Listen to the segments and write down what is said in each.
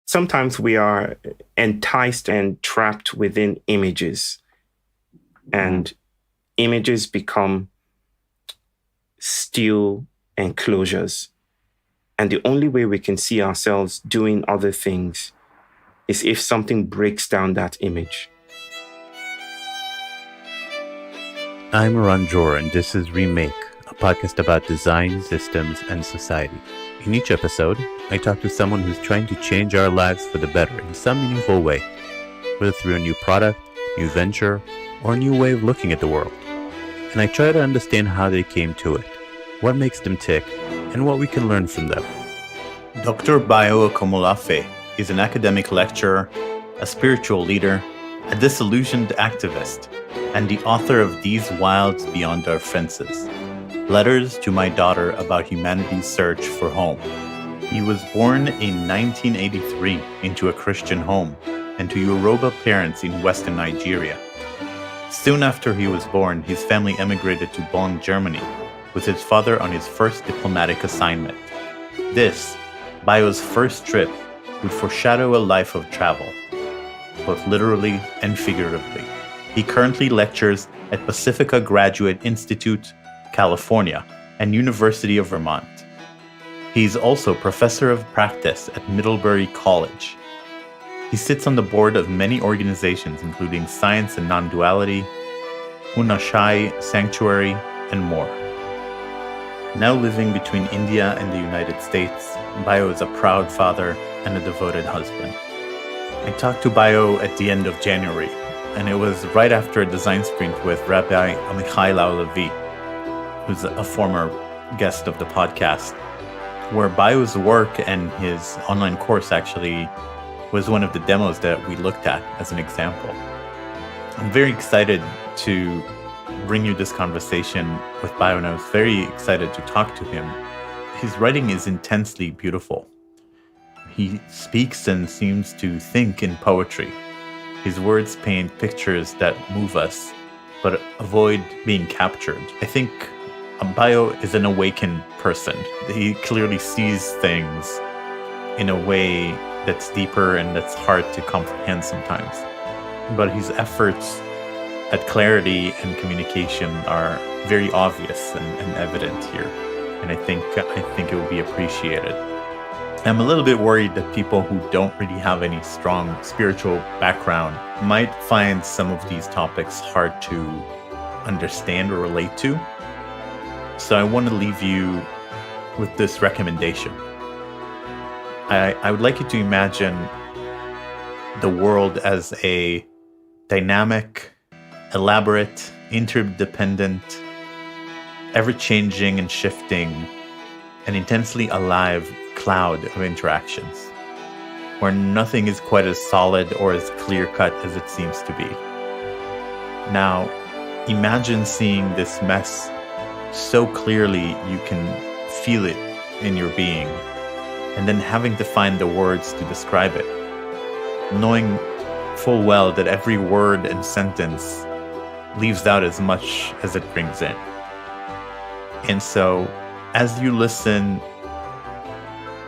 sometimes we are enticed and trapped within images, and images become still enclosures. And the only way we can see ourselves doing other things is if something breaks down that image. I'm Ranjor, and this is Remake, a podcast about design, systems, and society. In each episode, I talk to someone who's trying to change our lives for the better in some meaningful way, whether through a new product, new venture, or a new way of looking at the world. And I try to understand how they came to it, what makes them tick, and what we can learn from them. Dr. Bayo Akomolafe is an academic lecturer, a spiritual leader, a disillusioned activist, and the author of These Wilds Beyond Our Fences, Letters to My Daughter About Humanity's Search for Home. He was born in 1983 into a Christian home and to Yoruba parents in Western Nigeria. Soon after he was born, his family emigrated to Bonn, Germany, with his father on his first diplomatic assignment. This, Bayo's first trip, would foreshadow a life of travel, both literally and figuratively. He currently lectures at Pacifica Graduate Institute, California, and University of Vermont. He is also professor of practice at Middlebury College. He sits on the board of many organizations including Science and Nonduality, Unashay Sanctuary, and more. Now living between India and the United States, Bayo is a proud father and a devoted husband. I talked to Bayo at the end of January, and it was right after a design sprint with Rabbi Amichai Lau-Levi, who's a former guest of the podcast, where Bayo's work and his online course actually was one of the demos that we looked at as an example. I'm very excited to bring you this conversation with Bayo, and I was very excited to talk to him. His writing is intensely beautiful. He speaks and seems to think in poetry. His words paint pictures that move us, but avoid being captured. I think Bayo is an awakened person. He clearly sees things in a way that's deeper and that's hard to comprehend sometimes. But his efforts at clarity and communication are very obvious and evident here. And I think it will be appreciated. I'm a little bit worried that people who don't really have any strong spiritual background might find some of these topics hard to understand or relate to. So I want to leave you with this recommendation. I would like you to imagine the world as a dynamic, elaborate, interdependent, ever-changing and shifting, and intensely alive cloud of interactions, where nothing is quite as solid or as clear-cut as it seems to be. Now, imagine seeing this mess so clearly you can feel it in your being, and then having to find the words to describe it, knowing full well that every word and sentence leaves out as much as it brings in. And so, as you listen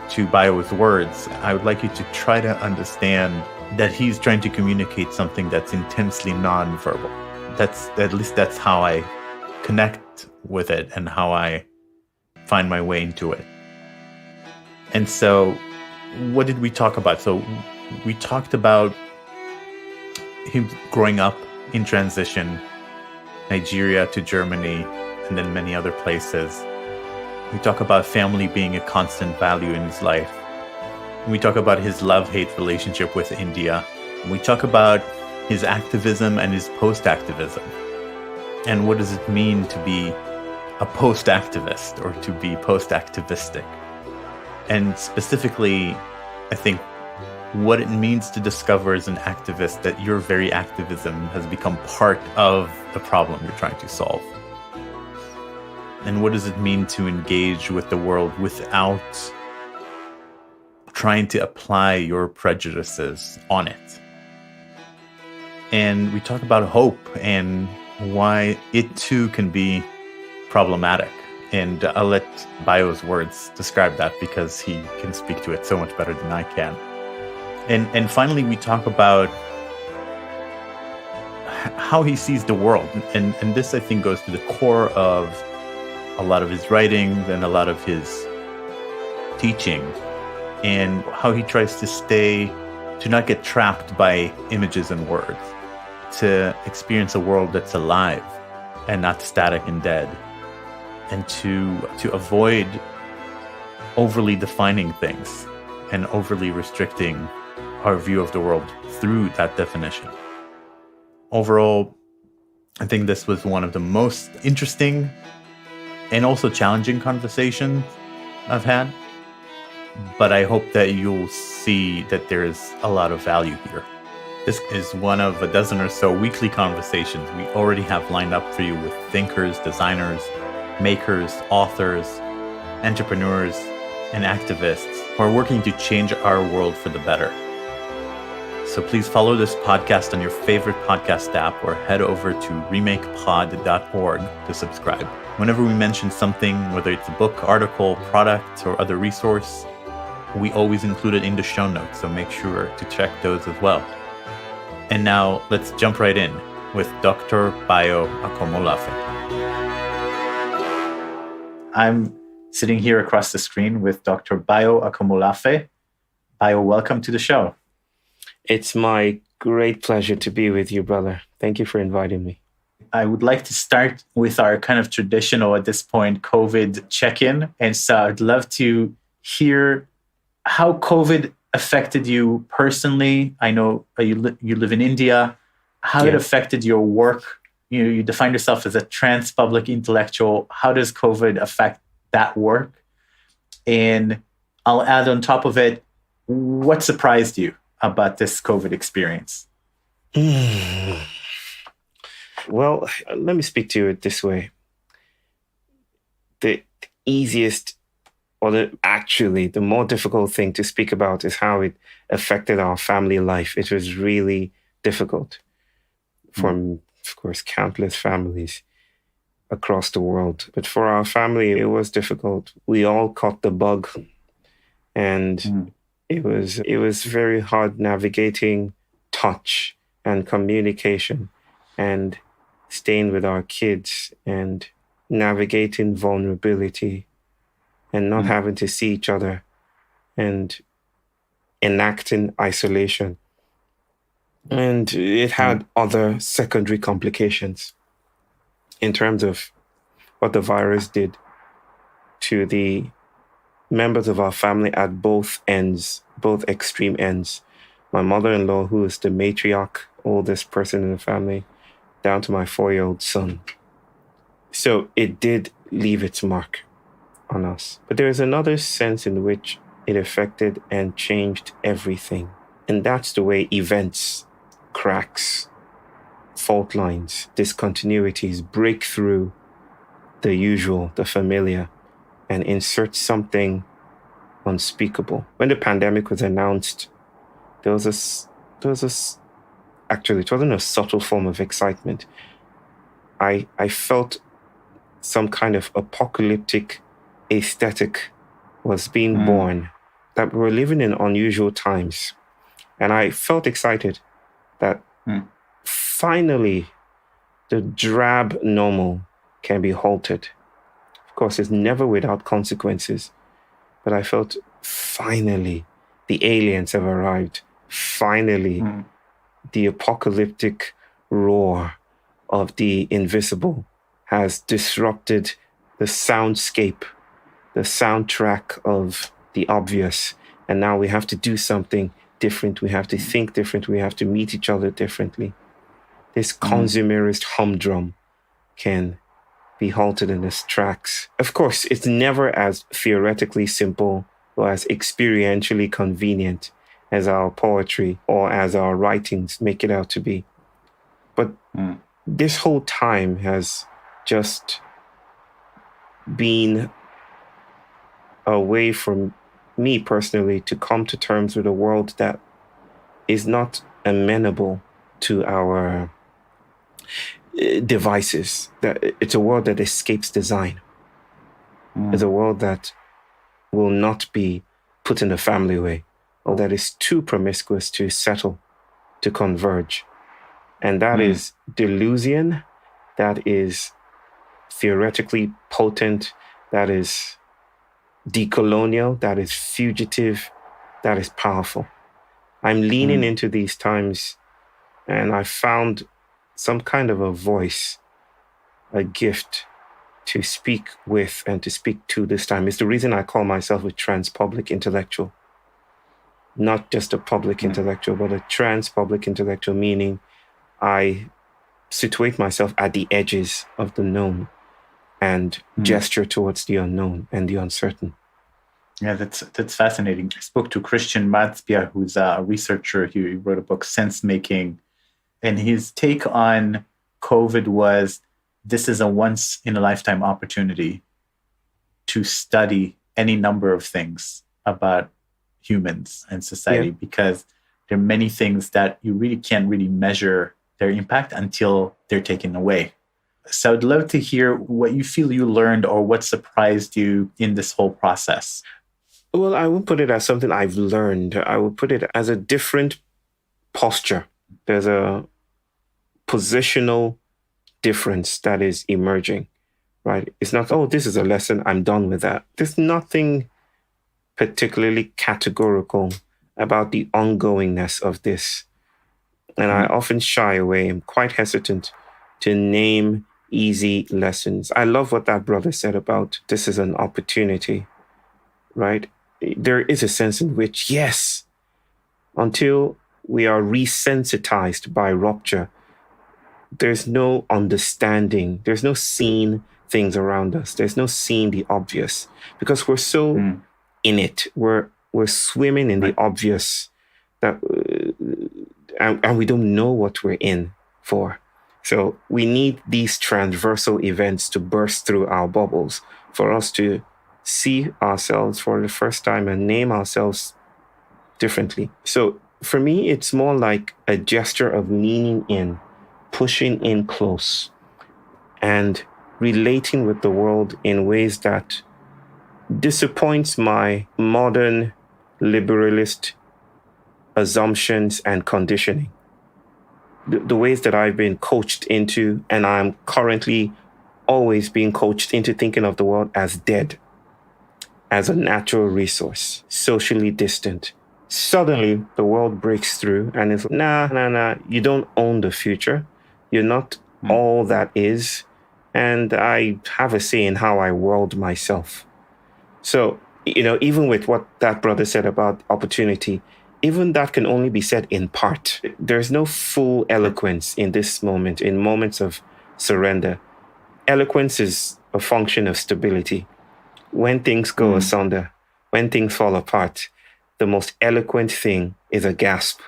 to Bayo's words, I would like you to try to understand that he's trying to communicate something that's intensely non-verbal. At least that's how I connect with it and how I find my way into it. And so, what did we talk about? So, we talked about him growing up in transition, Nigeria to Germany, and then many other places. We talk about family being a constant value in his life. We talk about his love-hate relationship with India. We talk about his activism and his post-activism. And what does it mean to be a post-activist or to be post-activistic? And specifically, I think what it means to discover as an activist that your very activism has become part of the problem you're trying to solve. And what does it mean to engage with the world without trying to apply your prejudices on it? And we talk about hope and why it too can be problematic. And I'll let Bayo's words describe that because he can speak to it so much better than I can. And finally, we talk about how he sees the world. And this, I think, goes to the core of a lot of his writings and a lot of his teaching, and how he tries to not get trapped by images and words, to experience a world that's alive and not static and dead, and to avoid overly defining things and overly restricting our view of the world through that definition. Overall, I think this was one of the most interesting and also challenging conversations I've had. But I hope that you'll see that there's a lot of value here. This is one of a dozen or so weekly conversations we already have lined up for you with thinkers, designers, makers, authors, entrepreneurs, and activists who are working to change our world for the better. So please follow this podcast on your favorite podcast app, or head over to remakepod.org to subscribe. Whenever we mention something, whether it's a book, article, product, or other resource, we always include it in the show notes, so make sure to check those as well. And now let's jump right in with Dr. Bayo Akomolafe. I'm sitting here across the screen with Dr. Bayo Akomolafe. Bayo, welcome to the show. It's my great pleasure to be with you, brother. Thank you for inviting me. I would like to start with our kind of traditional, at this point, COVID check-in. And so I'd love to hear how COVID affected you personally. I know you live in India. How it affected your work. You define yourself as a trans public intellectual. How does COVID affect that work? And I'll add on top of it, what surprised you about this COVID experience? Well, let me speak to you this way. The easiest, or the more difficult thing to speak about is how it affected our family life. It was really difficult for, of course, countless families across the world. But for our family, it was difficult. We all caught the bug, and it was very hard navigating touch and communication and staying with our kids and navigating vulnerability and not having to see each other and enacting isolation. And it had other secondary complications in terms of what the virus did to the members of our family at both ends, both extreme ends. My mother-in-law, who is the matriarch, oldest person in the family, down to my 4-year-old son. So it did leave its mark on us. But there is another sense in which it affected and changed everything. And that's the way events, cracks, fault lines, discontinuities break through the usual, the familiar, and insert something unspeakable. When the pandemic was announced, there was actually, it wasn't a subtle form of excitement. I felt some kind of apocalyptic aesthetic was being born, that we were living in unusual times. And I felt excited that finally the drab normal can be halted. Of course, it's never without consequences, but I felt finally the aliens have arrived. Finally, the apocalyptic roar of the invisible has disrupted the soundscape, the soundtrack of the obvious. And now we have to do something different. We have to think different. We have to meet each other differently. This consumerist humdrum can be halted in its tracks. Of course, it's never as theoretically simple or as experientially convenient as our poetry or as our writings make it out to be. But this whole time has just been a way for me personally to come to terms with a world that is not amenable to our devices. That it's a world that escapes design. It's a world that will not be put in the family way or that is too promiscuous to settle, to converge. And that is delusion, that is theoretically potent, that is decolonial, that is fugitive, that is powerful. I'm leaning into these times, and I found some kind of a voice, a gift to speak with and to speak to this time. It's the reason I call myself a trans-public intellectual. Not just a public intellectual, but a trans-public intellectual, meaning I situate myself at the edges of the known and gesture towards the unknown and the uncertain. Yeah, that's fascinating. I spoke to Christian Matzbia, who's a researcher. He wrote a book, Sense Making, and his take on COVID was, this is a once-in-a-lifetime opportunity to study any number of things about humans and society, because there are many things that you really can't really measure their impact until they're taken away. So I'd love to hear what you feel you learned or what surprised you in this whole process. Well, I won't put it as something I've learned. I will put it as a different posture. There's a positional difference that is emerging, right? It's not, oh, this is a lesson, I'm done with that. There's nothing particularly categorical about the ongoingness of this. And I often shy away. I'm quite hesitant to name easy lessons. I love what that brother said about this is an opportunity, right? There is a sense in which, yes, until we are resensitized by rupture, there's no understanding. There's no seeing things around us. There's no seeing the obvious because we're so in it. We're swimming in the obvious that, and we don't know what we're in for. So we need these transversal events to burst through our bubbles for us to see ourselves for the first time and name ourselves differently. So for me, it's more like a gesture of leaning in, pushing in close, and relating with the world in ways that disappoints my modern liberalist assumptions and conditioning. The ways that I've been coached into, and I'm currently always being coached into thinking of the world as dead, as a natural resource, socially distant. Suddenly, the world breaks through and it's, nah, you don't own the future. You're not all that is. And I have a say in how I world myself. So, even with what that brother said about opportunity, even that can only be said in part. There's no full eloquence in this moment, in moments of surrender. Eloquence is a function of stability. When things go asunder, when things fall apart, the most eloquent thing is a gasp,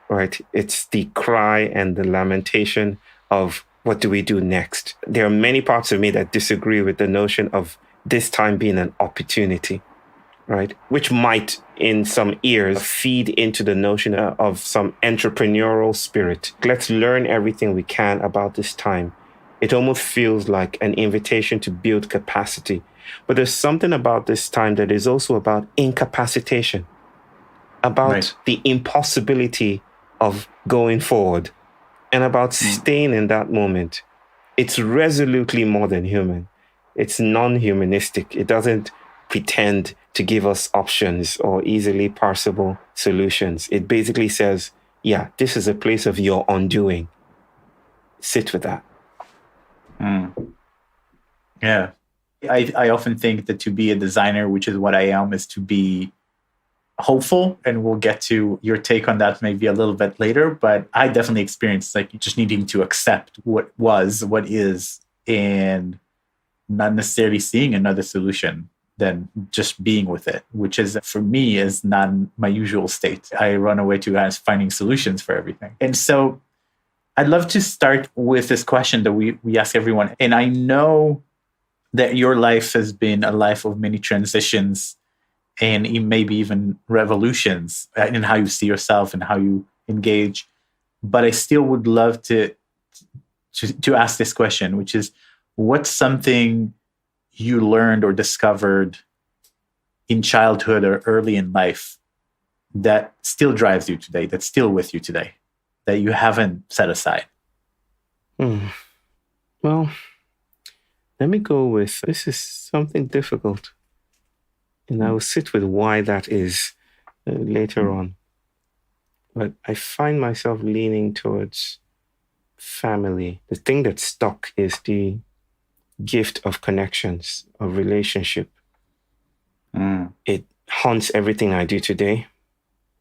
right? It's the cry and the lamentation of what do we do next? There are many parts of me that disagree with the notion of this time being an opportunity, right? Which might, in some ears, feed into the notion of some entrepreneurial spirit. Let's learn everything we can about this time. It almost feels like an invitation to build capacity. But there's something about this time that is also about incapacitation, about the impossibility of going forward, and about staying in that moment. It's resolutely more than human. It's non-humanistic. It doesn't pretend to give us options or easily parsable solutions. It basically says, yeah, this is a place of your undoing. Sit with that. Yeah. I often think that to be a designer, which is what I am, is to be hopeful. And we'll get to your take on that maybe a little bit later. But I definitely experienced like just needing to accept what was, what is, and not necessarily seeing another solution than just being with it, which is for me is not my usual state. I run away to finding solutions for everything. And so I'd love to start with this question that we ask everyone. And I know that your life has been a life of many transitions and maybe even revolutions in how you see yourself and how you engage. But I still would love to ask this question, which is, what's something you learned or discovered in childhood or early in life that still drives you today, that's still with you today, that you haven't set aside? Well, let me go with, this is something difficult. And I will sit with why that is later on. But I find myself leaning towards family. The thing that stuck is the gift of connections, of relationship. It haunts everything I do today.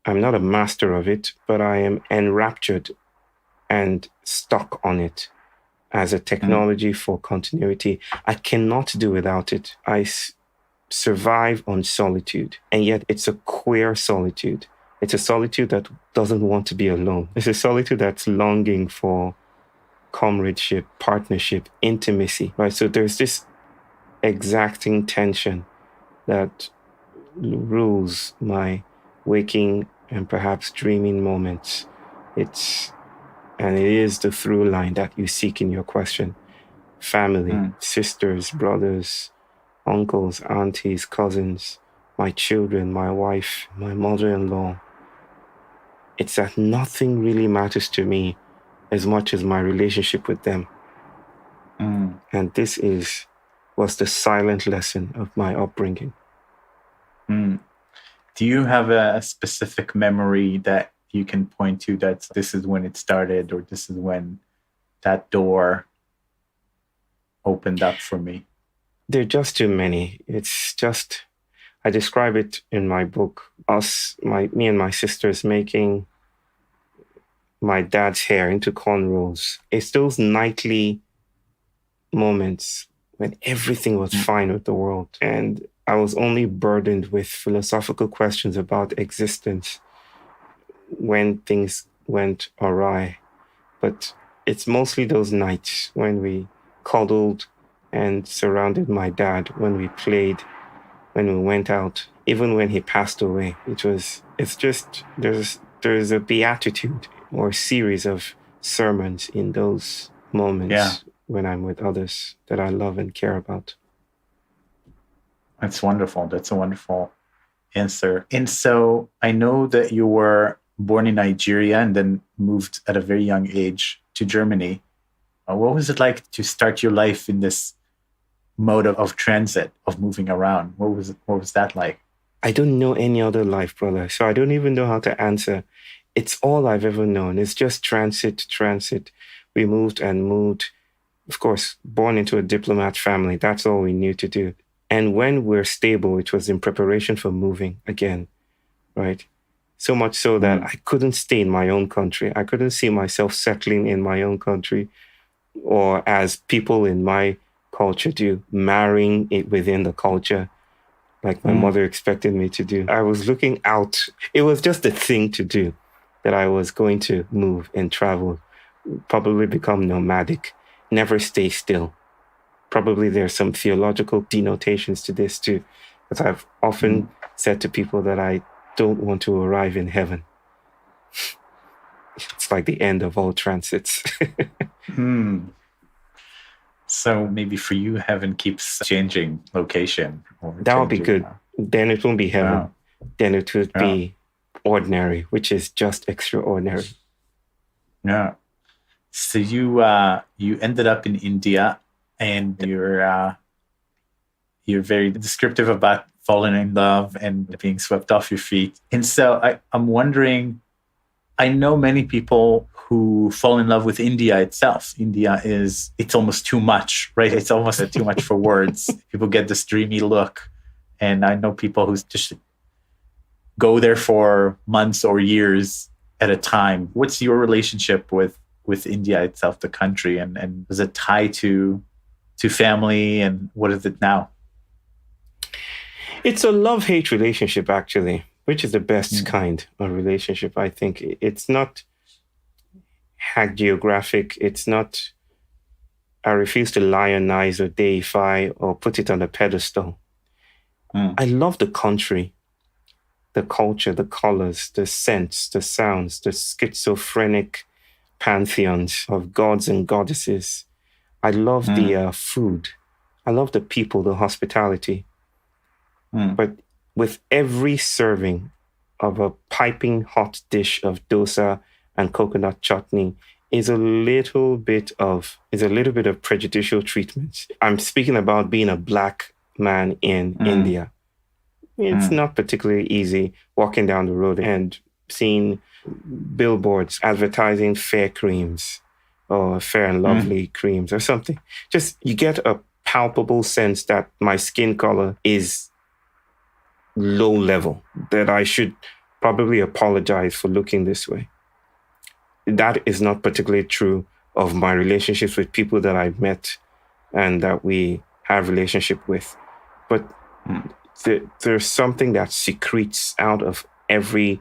I'm not a master of it, but I am enraptured and stuck on it as a technology for continuity. I cannot do without it. I survive on solitude, and yet it's a queer solitude. It's a solitude that doesn't want to be alone. It's a solitude that's longing for comradeship, partnership, intimacy, right? So there's this exacting tension that rules my waking and perhaps dreaming moments. It is the through line that you seek in your question. Family, sisters, brothers, uncles, aunties, cousins, my children, my wife, my mother-in-law. It's that nothing really matters to me as much as my relationship with them. And this was the silent lesson of my upbringing. Do you have a specific memory that you can point to that this is when it started, or this is when that door opened up for me? There are just too many. It's just, I describe it in my book, me and my sisters making my dad's hair into cornrows. It's those nightly moments when everything was fine with the world, and I was only burdened with philosophical questions about existence when things went awry. But it's mostly those nights when we cuddled and surrounded my dad, when we played, when we went out, even when he passed away. There's a beatitude or series of sermons in those moments when I'm with others that I love and care about. That's wonderful. That's a wonderful answer. And so I know that you were born in Nigeria and then moved at a very young age to Germany. What was it like to start your life in this mode of transit, of moving around? What was that like? I don't know any other life, brother. So I don't even know how to answer. It's all I've ever known. It's just transit. We moved and moved. Of course, born into a diplomat family. That's all we knew to do. And when we're stable, it was in preparation for moving again, right? So much so that I couldn't stay in my own country. I couldn't see myself settling in my own country, or as people in my culture do, marrying it within the culture, like my mother expected me to do. I was looking out. It was just a thing to do, that I was going to move and travel, probably become nomadic, never stay still. Probably there's some theological denotations to this too, because I've often said to people that I don't want to arrive in heaven. It's like the end of all transits. So maybe for you, heaven keeps changing location. That would be good. Then it won't be heaven. Wow. Then it would be ordinary, which is just extraordinary. Yeah. So you ended up in India, and you're very descriptive about falling in love and being swept off your feet. And so I'm wondering, I know many people who fall in love with India itself. India it's almost too much, right? It's almost too much for words. People get this dreamy look. And I know people who just go there for months or years at a time. What's your relationship with India itself, the country? And was it tied to family? And what is it now? It's a love-hate relationship, actually, which is the best kind of relationship, I think. It's not hagiographic. It's not, I refuse to lionize or deify or put it on a pedestal. I love the country, the culture, the colors, the scents, the sounds, the schizophrenic pantheons of gods and goddesses. I love the food. I love the people, the hospitality. But with every serving, of a piping hot dish of dosa and coconut chutney is a little bit of prejudicial treatment. I'm speaking about being a black man in India. It's not particularly easy walking down the road and seeing billboards advertising fair creams or Fair and Lovely creams or something. Just you get a palpable sense that my skin color is low level, that I should probably apologize for looking this way. That is not particularly true of my relationships with people that I've met and that we have relationship with. But there's something that secretes out of every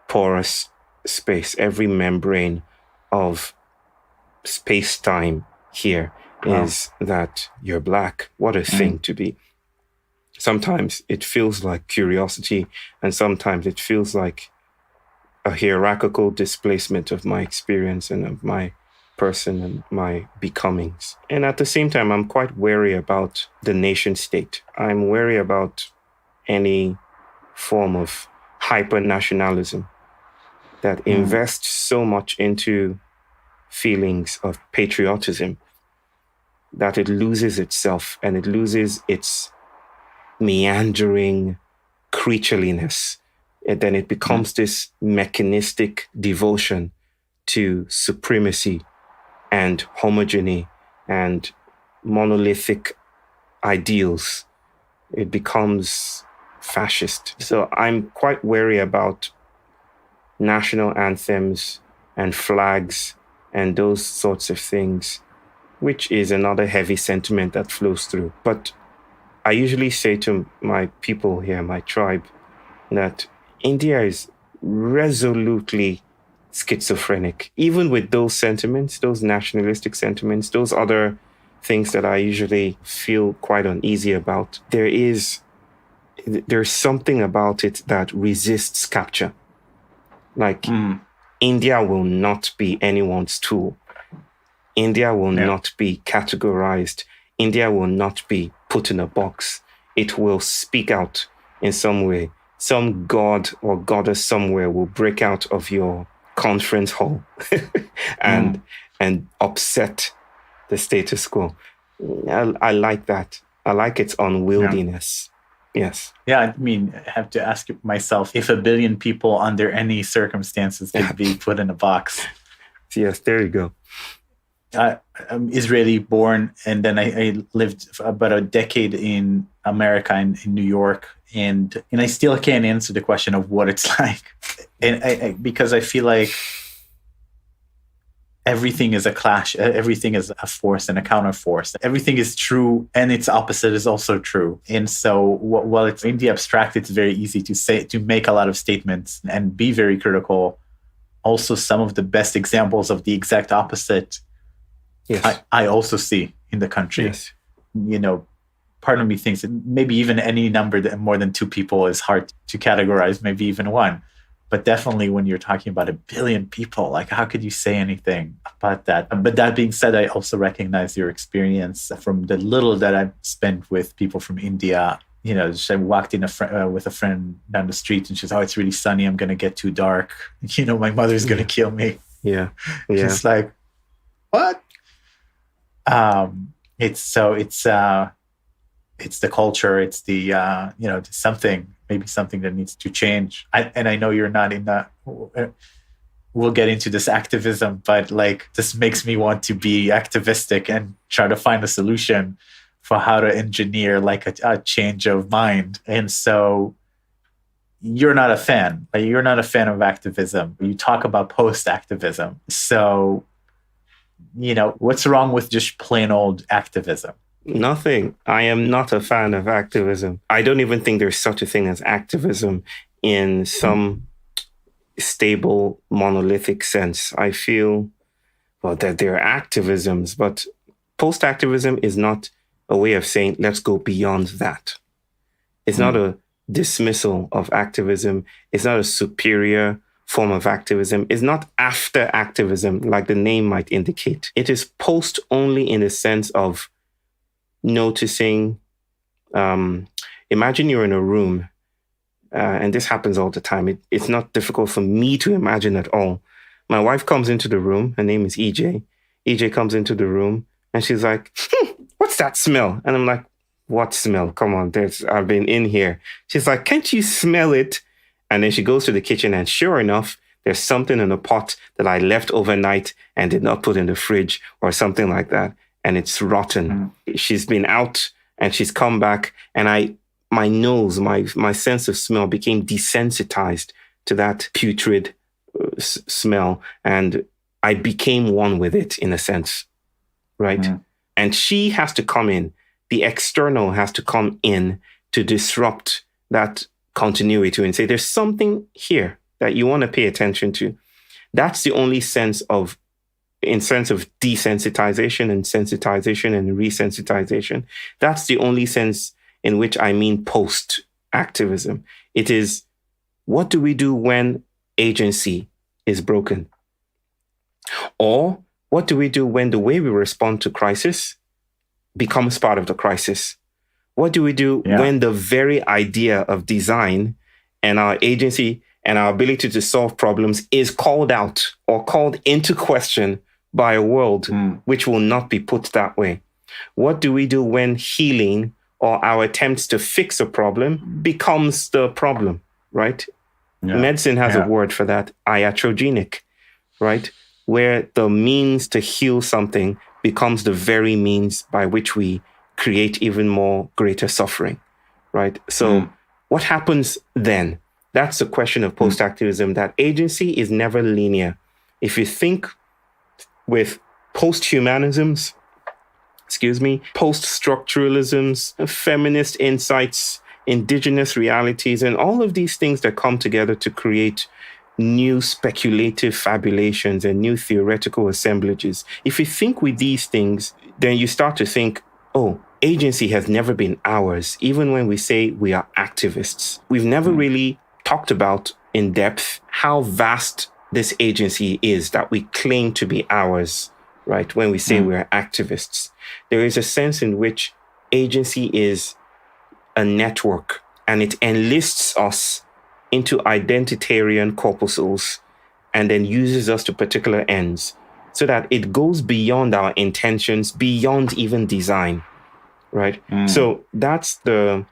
porous space, every membrane of space-time here is that you're black. What a thing to be. Sometimes it feels like curiosity, and sometimes it feels like a hierarchical displacement of my experience and of my person and my becomings. And at the same time, I'm quite wary about the nation state. I'm wary about any form of hyper-nationalism that invests so much into feelings of patriotism that it loses itself and it loses its meandering creatureliness. And then it becomes this mechanistic devotion to supremacy and homogeny and monolithic ideals. It becomes fascist. So I'm quite wary about national anthems and flags and those sorts of things, which is another heavy sentiment that flows through. But I usually say to my people here, my tribe, that India is resolutely schizophrenic. Even with those sentiments, those nationalistic sentiments, those other things that I usually feel quite uneasy about, there's something about it that resists capture. Like, India will not be anyone's tool. India will not be categorized. India will not be put in a box. It will speak out in some way. Some god or goddess somewhere will break out of your conference hall and upset the status quo. I like that. I like its unwieldiness. Yes. Yeah, I mean, I have to ask myself if 1 billion people under any circumstances could be put in a box. Yes, there you go. I'm Israeli born, and then I lived for about a decade in America, in New York, and I still can't answer the question of what it's like. And because I feel like everything is a clash, everything is a force and a counterforce. Everything is true, and its opposite is also true. And so while it's in the abstract, it's very easy to make a lot of statements and be very critical. Also, some of the best examples of the exact opposite, I also see in the country. Yes. You know, part of me thinks that maybe even any number that more than 2 people is hard to categorize, maybe even 1. But definitely when you're talking about 1 billion people, like, how could you say anything about that? But that being said, I also recognize your experience from the little that I've spent with people from India. You know, I walked in with a friend down the street and she's, "Oh, it's really sunny. I'm going to get too dark. You know, my mother's going to kill me." Yeah. She's like, "What?" It's the culture. It's the, maybe something that needs to change. I know you're not in that. We'll get into this activism, but like, this makes me want to be activistic and try to find a solution for how to engineer like a change of mind. And so you're not a fan. You're not a fan of activism. You talk about post-activism. So, what's wrong with just plain old activism? Nothing. I am not a fan of activism. I don't even think there's such a thing as activism in some stable, monolithic sense. I feel, that there are activisms, but post-activism is not a way of saying, let's go beyond that. It's not a dismissal of activism. It's not a superior form of activism. It's not after activism, like the name might indicate. It is post only in the sense of noticing. Imagine you're in a room and this happens all the time. It's not difficult for me to imagine at all. My wife comes into the room. Her name is EJ. EJ comes into the room and she's like, what's that smell? And I'm like, what smell? Come on, I've been in here. She's like, can't you smell it? And then she goes to the kitchen and sure enough, there's something in a pot that I left overnight and did not put in the fridge or something like that. And it's rotten. She's been out and she's come back and my nose, my sense of smell became desensitized to that putrid smell. And I became one with it in a sense, right? And she has to come in. The external has to come in to disrupt that continuity and say, there's something here that you want to pay attention to. That's the only sense of desensitization and sensitization and resensitization. That's the only sense in which I mean post-activism. It is, what do we do when agency is broken? Or what do we do when the way we respond to crisis becomes part of the crisis? What do we do when the very idea of design and our agency and our ability to solve problems is called out or called into question by a world which will not be put that way? What do we do when healing or our attempts to fix a problem becomes the problem, right? Yeah. Medicine has a word for that, iatrogenic, right? Where the means to heal something becomes the very means by which we create even more greater suffering, right? So what happens then? That's the question of post-activism, that agency is never linear. If you think with post-humanisms, post-structuralisms, feminist insights, indigenous realities, and all of these things that come together to create new speculative fabulations and new theoretical assemblages. If you think with these things, then you start to think, oh, agency has never been ours, even when we say we are activists. We've never really talked about in depth how vast this agency is that we claim to be ours, right? When we say we are activists, there is a sense in which agency is a network and it enlists us into identitarian corpuscles and then uses us to particular ends so that it goes beyond our intentions, beyond even design, right? So that's the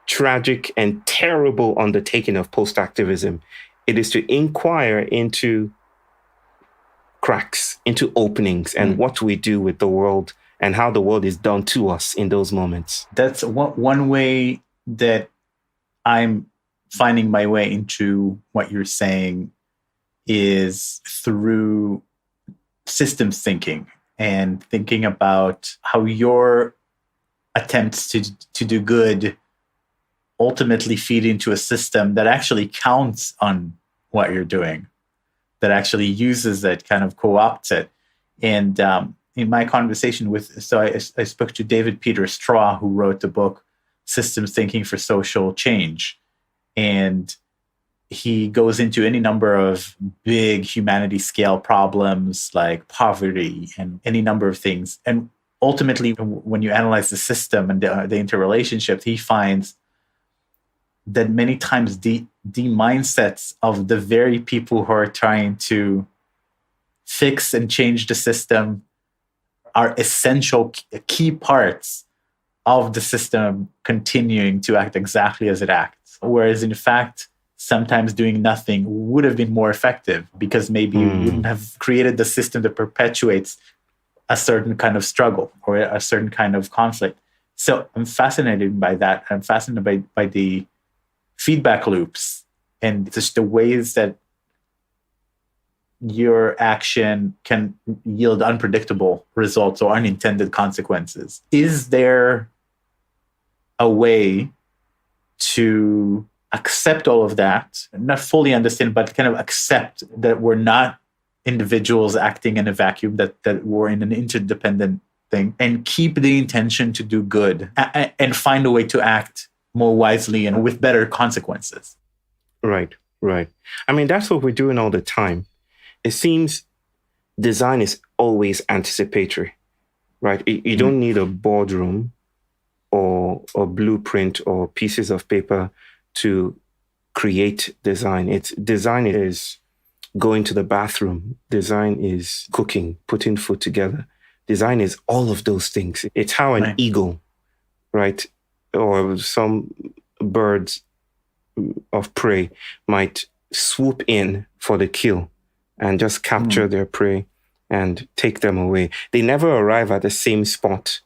tragic and terrible undertaking of post-activism. It is to inquire into cracks, into openings, and what we do with the world and how the world is done to us in those moments. That's one way that I'm finding my way into what you're saying is through systems thinking and thinking about how your attempts to do good ultimately feed into a system that actually counts on what you're doing, that actually uses it, kind of co-opts it. And in my conversation I spoke to David Peter Straw, who wrote the book Systems Thinking for Social Change. And he goes into any number of big humanity scale problems like poverty and any number of things. And ultimately, when you analyze the system and the interrelationships, he finds that many times the mindsets of the very people who are trying to fix and change the system are essential key parts of the system continuing to act exactly as it acts. Whereas in fact, sometimes doing nothing would have been more effective because maybe you wouldn't have created the system that perpetuates a certain kind of struggle or a certain kind of conflict. So I'm fascinated by that. I'm fascinated by the feedback loops and just the ways that your action can yield unpredictable results or unintended consequences. Is there a way to accept all of that, not fully understand, but kind of accept that we're not individuals acting in a vacuum, that we're in an interdependent thing, and keep the intention to do good and find a way to act more wisely and with better consequences? Right. I mean, that's what we're doing all the time. It seems design is always anticipatory, right? You don't need a boardroom or a blueprint or pieces of paper to create design. Design is going to the bathroom. Design is cooking, putting food together. Design is all of those things. It's how an eagle, right, or some birds of prey might swoop in for the kill and just capture their prey and take them away. They never arrive at the same spot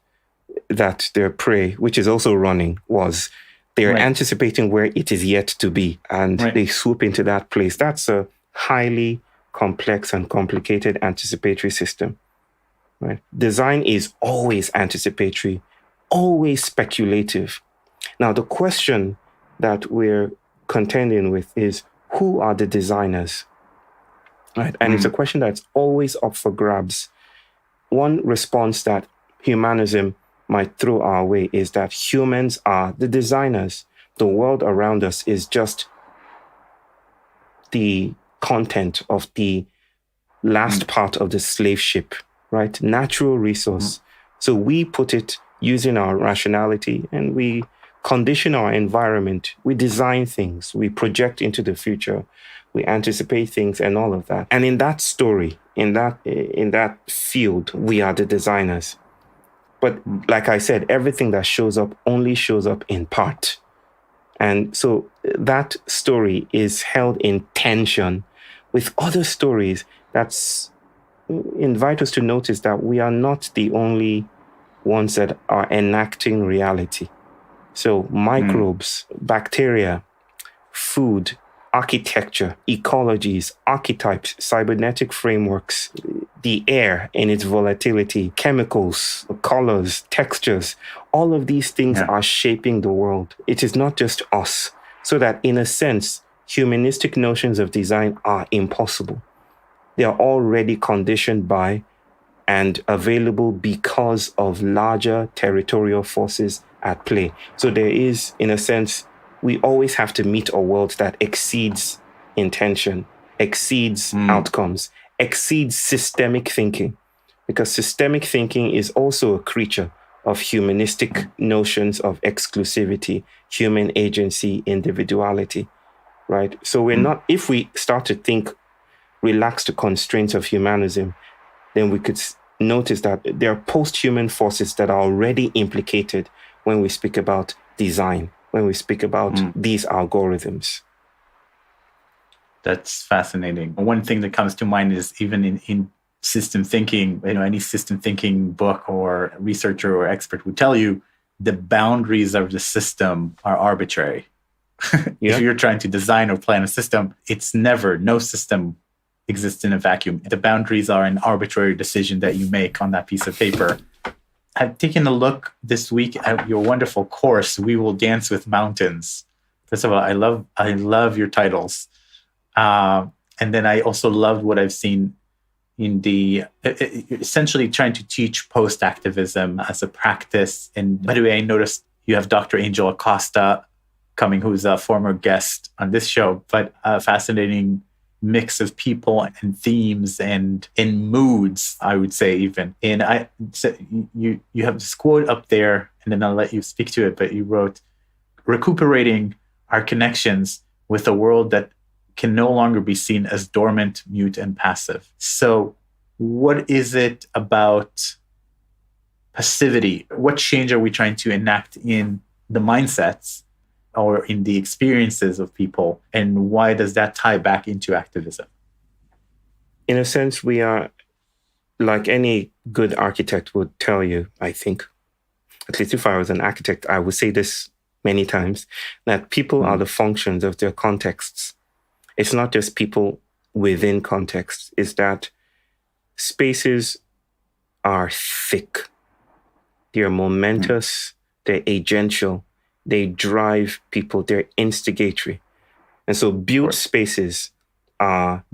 that their prey, which is also running, was. They're anticipating where it is yet to be, and they swoop into that place. That's a highly complex and complicated anticipatory system. Right? Design is always anticipatory, always speculative. Now, the question that we're contending with is, who are the designers? Right? And it's a question that's always up for grabs. One response that humanism might throw our way is that humans are the designers. The world around us is just the content of the last part of the slave ship, right? Natural resource. So we put it using our rationality, and we condition our environment. We design things. We project into the future. We anticipate things and all of that. And in that story, in that field, we are the designers. But like I said, everything that shows up only shows up in part. And so that story is held in tension with other stories that invite us to notice that we are not the only ones that are enacting reality. So microbes, bacteria, food, architecture, ecologies, archetypes, cybernetic frameworks, the air in its volatility, chemicals, colors, textures, all of these things are shaping the world. It is not just us. So that in a sense, humanistic notions of design are impossible. They are already conditioned by and available because of larger territorial forces at play. So there is, in a sense, we always have to meet a world that exceeds intention, exceeds outcomes, exceeds systemic thinking, because systemic thinking is also a creature of humanistic notions of exclusivity, human agency, individuality, right? So we're not, if we start to think, relax the constraints of humanism, then we could notice that there are post-human forces that are already implicated when we speak about design, when we speak about these algorithms. That's fascinating. One thing that comes to mind is even in system thinking, any system thinking book or researcher or expert would tell you the boundaries of the system are arbitrary. If you're trying to design or plan a system, no system exists in a vacuum. The boundaries are an arbitrary decision that you make on that piece of paper. I've taken a look this week at your wonderful course, We Will Dance with Mountains. First of all, I love your titles. And then I also loved what I've seen in the essentially trying to teach post-activism as a practice. And by the way, I noticed you have Dr. Angel Acosta coming, who's a former guest on this show, but a fascinating mix of people and themes and in moods, I would say even. And you have this quote up there, and then I'll let you speak to it, but you wrote, recuperating our connections with a world that can no longer be seen as dormant, mute, and passive. So what is it about passivity? What change are we trying to enact in the mindsets or in the experiences of people? And why does that tie back into activism? In a sense, we are, like any good architect would tell you, I think, at least if I was an architect, I would say this many times, that people are the functions of their contexts. It's not just people within context. It's that spaces are thick. They're momentous. They're agential. They drive people. They're instigatory. And so built spaces are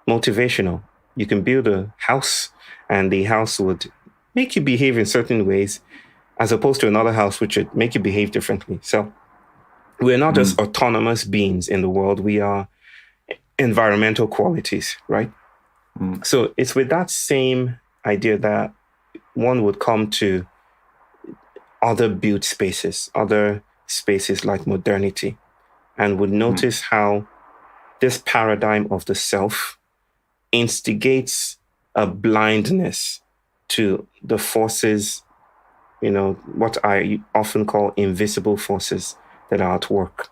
motivational. You can build a house and the house would make you behave in certain ways as opposed to another house which would make you behave differently. So we're not just autonomous beings in the world. We are environmental qualities, right? So it's with that same idea that one would come to other built spaces, other spaces like modernity, and would notice how this paradigm of the self instigates a blindness to the forces, what I often call invisible forces that are at work,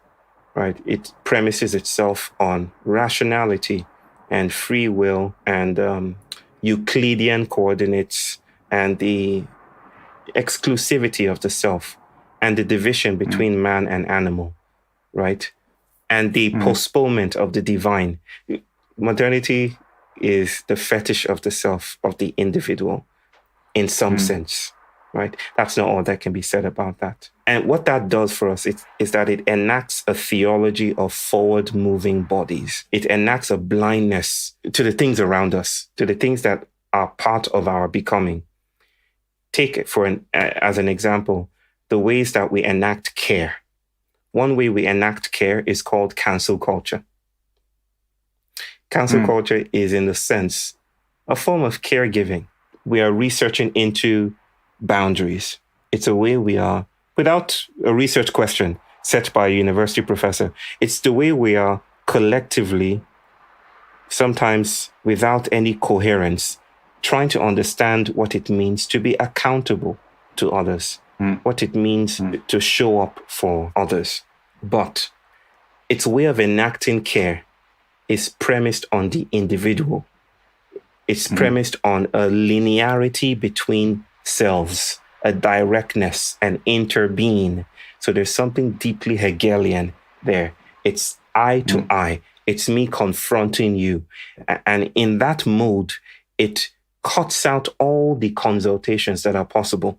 right? It premises itself on rationality and free will and Euclidean coordinates and the exclusivity of the self and the division between man and animal, right? And the postponement of the divine. Modernity is the fetish of the self, of the individual, in some sense, right? That's not all that can be said about that. And what that does for us is that it enacts a theology of forward-moving bodies. It enacts a blindness to the things around us, to the things that are part of our becoming. Take it as an example, the ways that we enact care. One way we enact care is called cancel culture. Cancel culture is, in a sense, a form of caregiving. We are researching into boundaries. It's a way we are, without a research question set by a university professor, it's the way we are collectively, sometimes without any coherence, trying to understand what it means to be accountable to others, what it means to show up for others. But its way of enacting care is premised on the individual. It's premised on a linearity between selves, a directness, an interbeing. So there's something deeply Hegelian there. It's I to I. It's me confronting you. And in that mode, it cuts out all the consultations that are possible.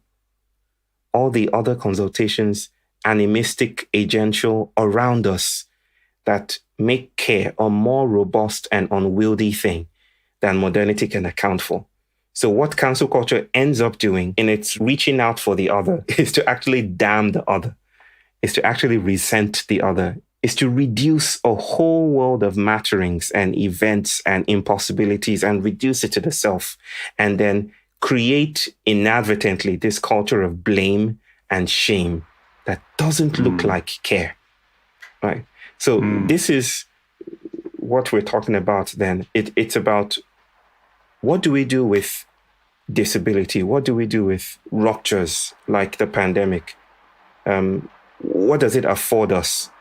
All the other consultations, animistic, agential, around us that make care a more robust and unwieldy thing than modernity can account for. So what cancel culture ends up doing in its reaching out for the other is to actually damn the other, is to actually resent the other, is to reduce a whole world of matterings and events and impossibilities and reduce it to the self, and then create inadvertently this culture of blame and shame that doesn't look like care, right? So this is what we're talking about then. It's about, what do we do with disability? What do we do with ruptures like the pandemic? What does it afford us?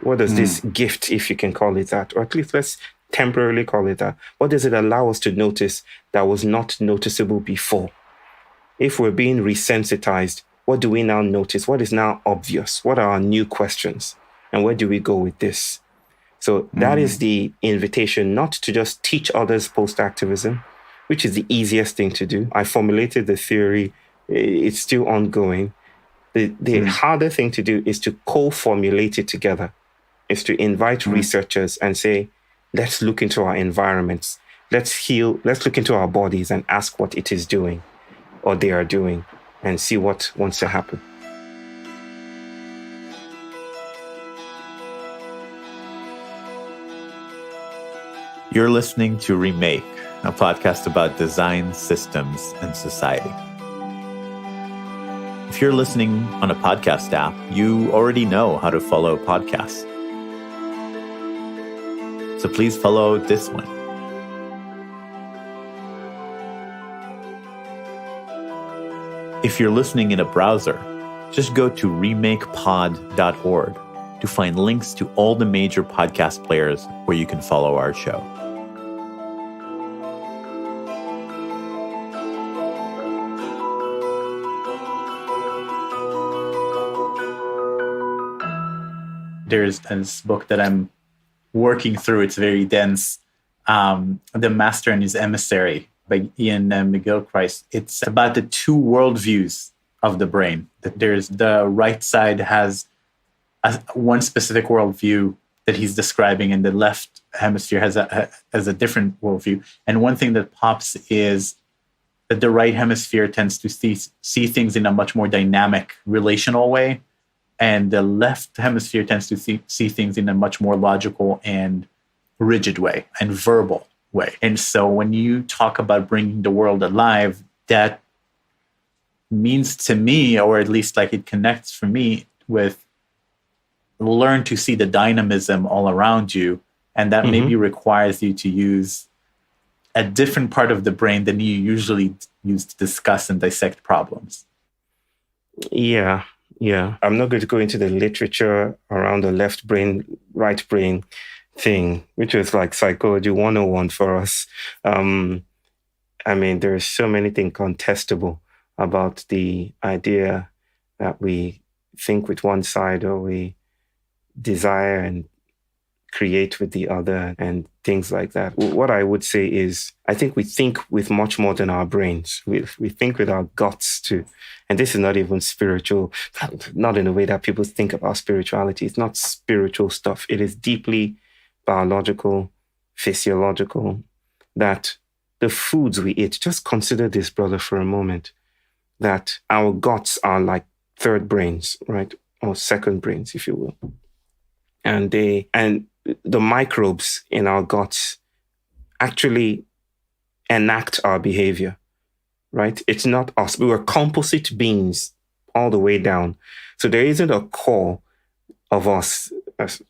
What does this gift, if you can call it that, or at least let's temporarily call it that, what does it allow us to notice that was not noticeable before? If we're being resensitized, what do we now notice? What is now obvious? What are our new questions? And where do we go with this? So that is the invitation, not to just teach others post-activism, which is the easiest thing to do. I formulated the theory. It's still ongoing. The harder thing to do is to co-formulate it together, is to invite researchers and say, let's look into our environments. Let's look into our bodies and ask what it is doing or they are doing and see what wants to happen. You're listening to Remake, a podcast about design, systems, and society. If you're listening on a podcast app, you already know how to follow podcasts. So please follow this one. If you're listening in a browser, just go to remakepod.org to find links to all the major podcast players where you can follow our show. There's this book that I'm working through. It's very dense. The Master and His Emissary by Ian McGilchrist. It's about the two worldviews of the brain. That there's the right side has one specific worldview that he's describing, and the left hemisphere has a different worldview. And one thing that pops is that the right hemisphere tends to see things in a much more dynamic, relational way, and the left hemisphere tends to see things in a much more logical and rigid way and verbal way. And so when you talk about bringing the world alive, that means to me, or at least like it connects for me with learn to see the dynamism all around you. And that maybe requires you to use a different part of the brain than you usually use to discuss and dissect problems. Yeah. I'm not going to go into the literature around the left brain, right brain thing, which is like psychology 101 for us. There's so many things contestable about the idea that we think with one side or we desire and create with the other and things like that. What I would say is, I think we think with much more than our brains. We think with our guts too. And this is not even spiritual, not in the way that people think about spirituality. It's not spiritual stuff. It is deeply biological, physiological, that the foods we eat, just consider this, brother, for a moment, that our guts are like third brains, right? Or second brains, if you will. And the microbes in our guts actually enact our behavior, right? It's not us. We were composite beings all the way down. So there isn't a core of us,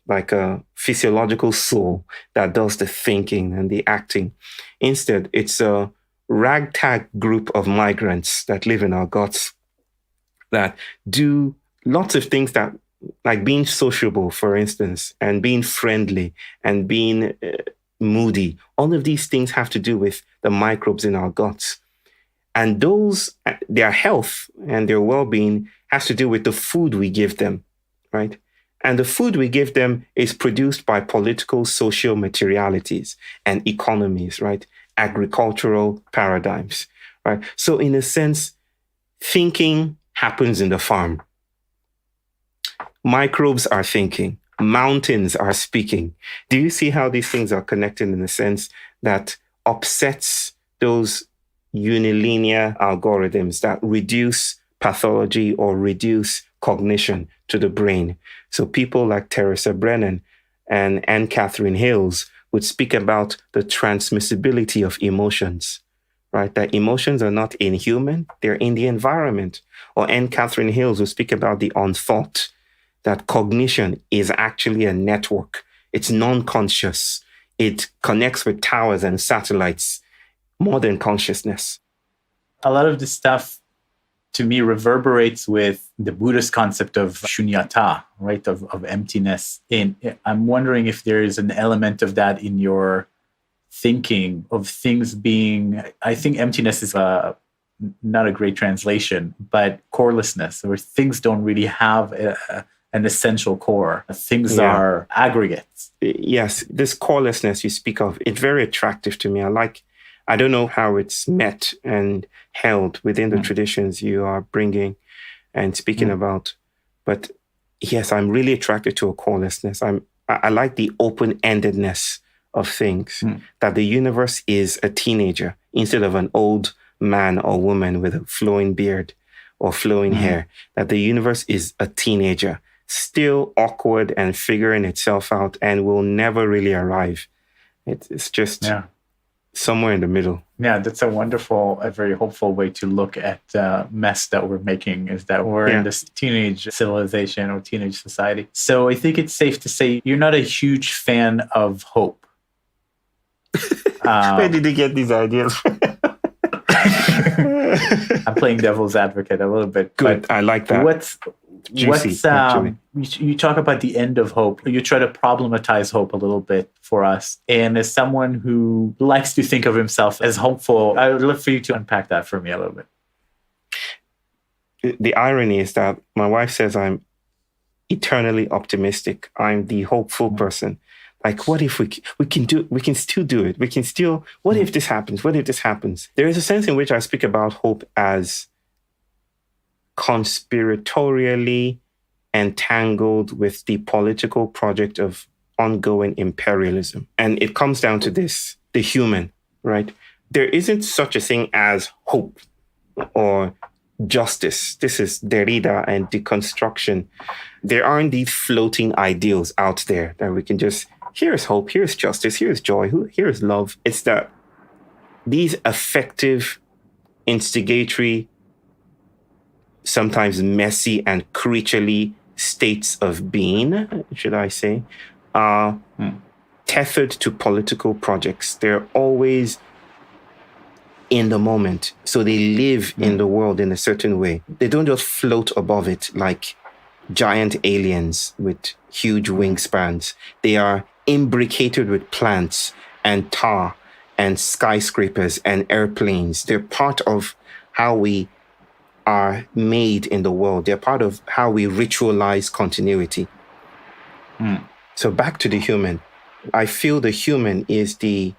like a physiological soul that does the thinking and the acting. Instead, it's a ragtag group of migrants that live in our guts that do lots of things that, like being sociable, for instance, and being friendly and being moody. All of these things have to do with the microbes in our guts. And their health and their well-being has to do with the food we give them, right? And the food we give them is produced by political, social materialities and economies, right? Agricultural paradigms, right? So in a sense, thinking happens in the farm. Microbes are thinking. Mountains are speaking. Do you see how these things are connected in the sense that upsets those unilinear algorithms that reduce pathology or reduce cognition to the brain? So people like Teresa Brennan and Anne Catherine Hills would speak about the transmissibility of emotions, right? That emotions are not inhuman, they're in the environment. Or Anne Catherine Hills would speak about the unthought, that cognition is actually a network. It's non-conscious. It connects with towers and satellites more than consciousness. A lot of this stuff, to me, reverberates with the Buddhist concept of shunyata, right, of emptiness. And I'm wondering if there is an element of that in your thinking of things being, I think emptiness is not a great translation, but corelessness, where things don't really have an essential core. Things are aggregates. Yes, this corelessness you speak of, it's very attractive to me. I don't know how it's met and held within the traditions you are bringing and speaking about, but yes, I'm really attracted to a corelessness. I like the open-endedness of things, that the universe is a teenager instead of an old man or woman with a flowing beard or flowing hair, that the universe is a teenager, still awkward and figuring itself out and will never really arrive. It's just somewhere in the middle. Yeah, that's a very hopeful way to look at the mess that we're making, is that we're in this teenage civilization or teenage society. So I think it's safe to say you're not a huge fan of hope. Where did you get these ideas? I'm playing devil's advocate a little bit. Good, I like that. What's you talk about the end of hope. You try to problematize hope a little bit for us. And as someone who likes to think of himself as hopeful, I would love for you to unpack that for me a little bit. The irony is that my wife says I'm eternally optimistic. I'm the hopeful person. Like, what if we can still do it? We can still, what if this happens? What if this happens? There is a sense in which I speak about hope as conspiratorially entangled with the political project of ongoing imperialism. And it comes down to this, the human, right? There isn't such a thing as hope or justice. This is Derrida and deconstruction. There aren't these floating ideals out there that we can just, here's hope, here's justice, here's joy, here's love. It's that these effective, instigatory, sometimes messy and creaturely states of being, should I say, are tethered to political projects. They're always in the moment. So they live in the world in a certain way. They don't just float above it like giant aliens with huge wingspans. They are imbricated with plants and tar and skyscrapers and airplanes. They're part of how we are made in the world. They're part of how we ritualize continuity. So back to the human. I feel the human is the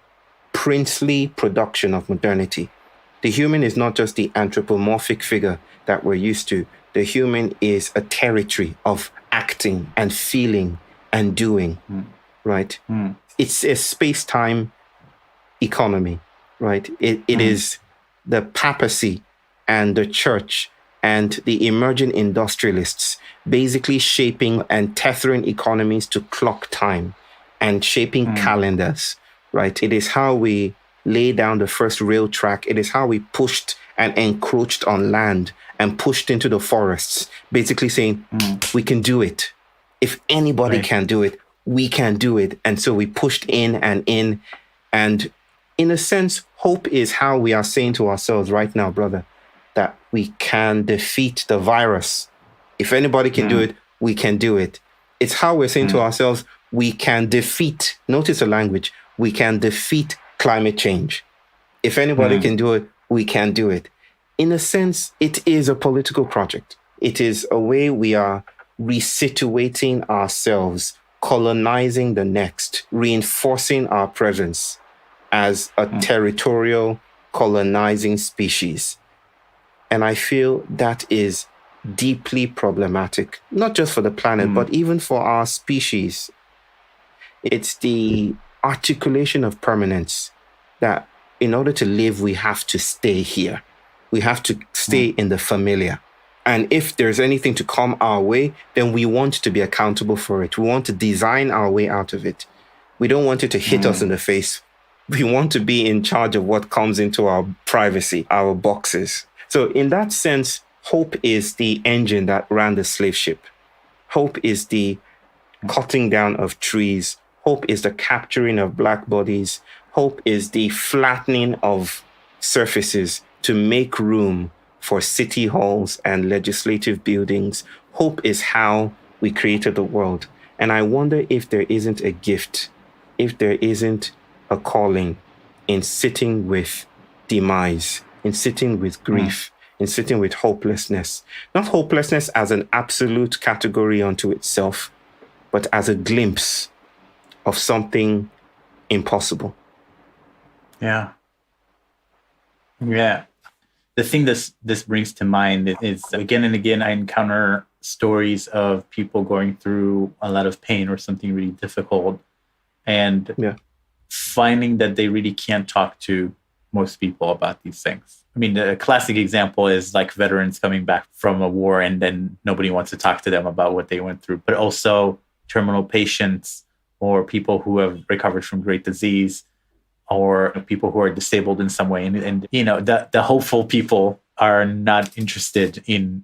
princely production of modernity. The human is not just the anthropomorphic figure that we're used to. The human is a territory of acting and feeling and doing, right? It's a space-time economy, right? It is the papacy and the church and the emerging industrialists basically shaping and tethering economies to clock time and shaping calendars, right? It is how we lay down the first rail track. It is how we pushed and encroached on land and pushed into the forests, basically saying, we can do it. If anybody can do it, we can do it. And so we pushed in. And in a sense, hope is how we are saying to ourselves right now, brother, that we can defeat the virus. If anybody can do it, we can do it. It's how we're saying to ourselves, we can defeat, notice the language, we can defeat climate change. If anybody can do it, we can do it. In a sense, it is a political project. It is a way we are resituating ourselves, colonizing the next, reinforcing our presence as a territorial colonizing species. And I feel that is deeply problematic, not just for the planet, but even for our species. It's the articulation of permanence that in order to live, we have to stay here. We have to stay in the familiar. And if there's anything to come our way, then we want to be accountable for it. We want to design our way out of it. We don't want it to hit us in the face. We want to be in charge of what comes into our privacy, our boxes. So in that sense, hope is the engine that ran the slave ship. Hope is the cutting down of trees. Hope is the capturing of black bodies. Hope is the flattening of surfaces to make room for city halls and legislative buildings. Hope is how we created the world. And I wonder if there isn't a gift, if there isn't a calling in sitting with demise, in sitting with grief, in sitting with hopelessness. Not hopelessness as an absolute category unto itself, but as a glimpse of something impossible. Yeah. The thing this brings to mind is again and again, I encounter stories of people going through a lot of pain or something really difficult and finding that they really can't talk to most people about these things. I mean, the classic example is like veterans coming back from a war and then nobody wants to talk to them about what they went through, but also terminal patients or people who have recovered from great disease or people who are disabled in some way. And you know, the hopeful people are not interested in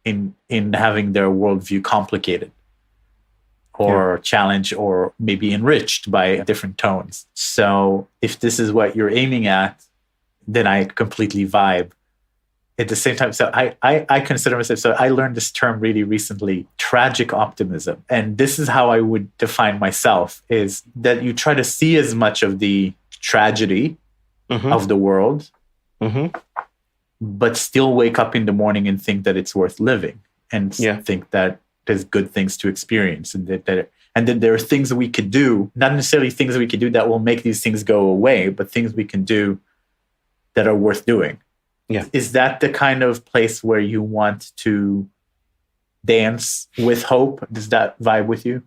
having their worldview complicated or challenged or maybe enriched by different tones. So if this is what you're aiming at, then I completely vibe. At the same time, so I consider myself, so I learned this term really recently, tragic optimism. And this is how I would define myself, is that you try to see as much of the tragedy of the world, but still wake up in the morning and think that it's worth living and think that there's good things to experience and that there are things that we could do, not necessarily things that we could do that will make these things go away, but things we can do that are worth doing. Yeah. Is that the kind of place where you want to dance with hope? Does that vibe with you?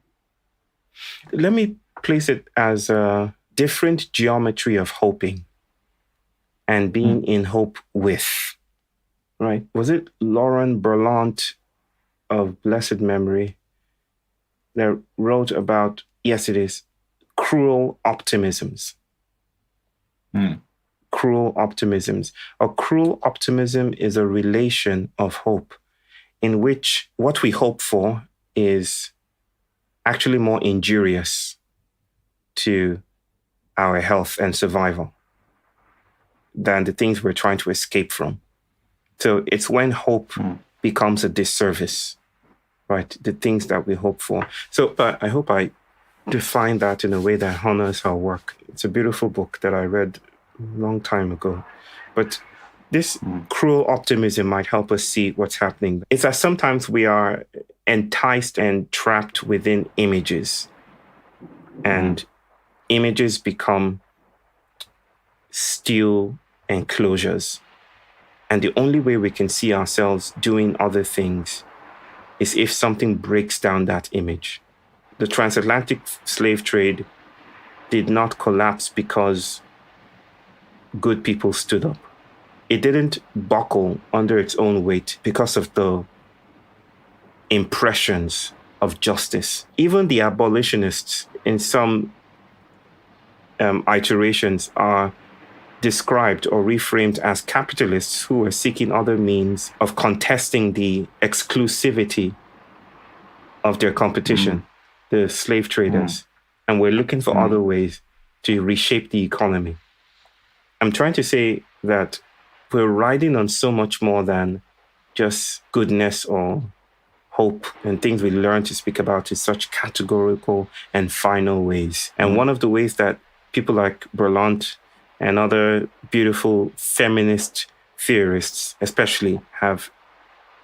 Let me place it as a different geometry of hoping and being in hope with, right? Was it Lauren Berlant of blessed memory that wrote about, yes, it is, cruel optimisms. Cruel optimisms. A cruel optimism is a relation of hope. in which what we hope for is actually more injurious to our health and survival than the things we're trying to escape from. So it's when hope becomes a disservice, right? The things that we hope for. So I hope I define that in a way that honors our work. It's a beautiful book that I read a long time ago. But this cruel optimism might help us see what's happening. It's that sometimes we are enticed and trapped within images, and images become steel enclosures. And the only way we can see ourselves doing other things is if something breaks down that image. The transatlantic slave trade did not collapse because good people stood up. It didn't buckle under its own weight because of the impressions of justice. Even the abolitionists in some iterations are described or reframed as capitalists who were seeking other means of contesting the exclusivity of their competition, the slave traders. And we're looking for other ways to reshape the economy. I'm trying to say that we're riding on so much more than just goodness or hope and things we learn to speak about in such categorical and final ways. And one of the ways that people like Berlant and other beautiful feminist theorists especially have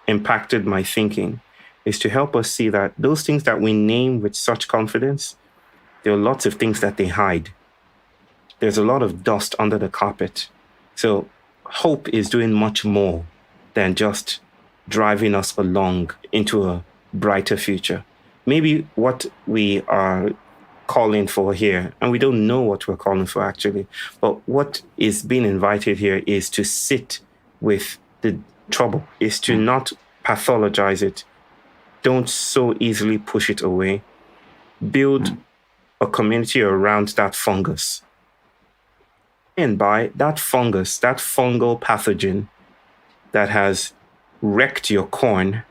impacted my thinking is to help us see that those things that we name with such confidence, there are lots of things that they hide. There's a lot of dust under the carpet. So hope is doing much more than just driving us along into a brighter future. Maybe what we are calling for here, and we don't know what we're calling for actually, but what is being invited here is to sit with the trouble, is to not pathologize it. Don't so easily push it away. Build a community around that fungus. And by that fungus, that fungal pathogen that has wrecked your corn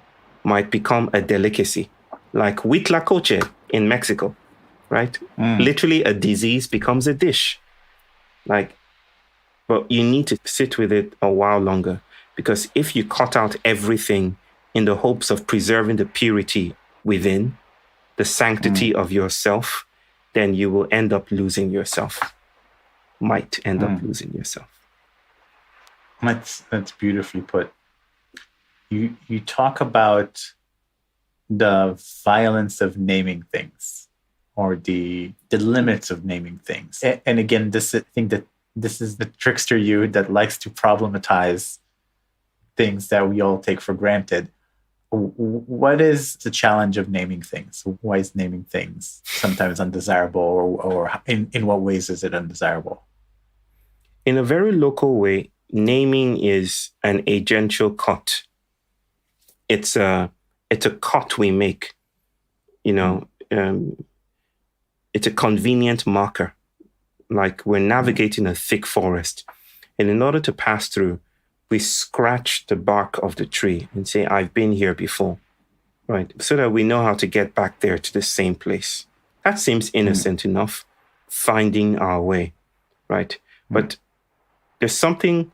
might become a delicacy, like huitlacoche in Mexico, right? Literally a disease becomes a dish. But you need to sit with it a while longer, because if you cut out everything in the hopes of preserving the purity within, the sanctity of yourself, then you will end up losing yourself. Might end up losing yourself. That's beautifully put. You talk about the violence of naming things, or the limits of naming things. And again, I think that this is the trickster you that likes to problematize things that we all take for granted. What is the challenge of naming things? Why is naming things sometimes undesirable, or in what ways is it undesirable? In a very local way, naming is an agential cut. It's a cut we make, it's a convenient marker. Like we're navigating a thick forest. And in order to pass through, we scratch the bark of the tree and say, I've been here before, right? So that we know how to get back there to the same place. That seems innocent enough, finding our way, right? But there's something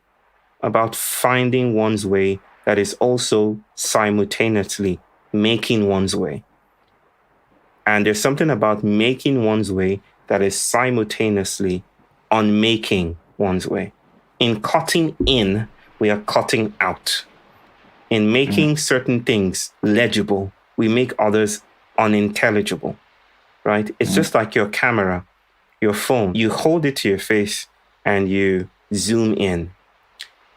about finding one's way that is also simultaneously making one's way. And there's something about making one's way that is simultaneously unmaking one's way. In cutting in, we are cutting out. In making certain things legible, we make others unintelligible, right? It's just like your camera, your phone. You hold it to your face and you zoom in.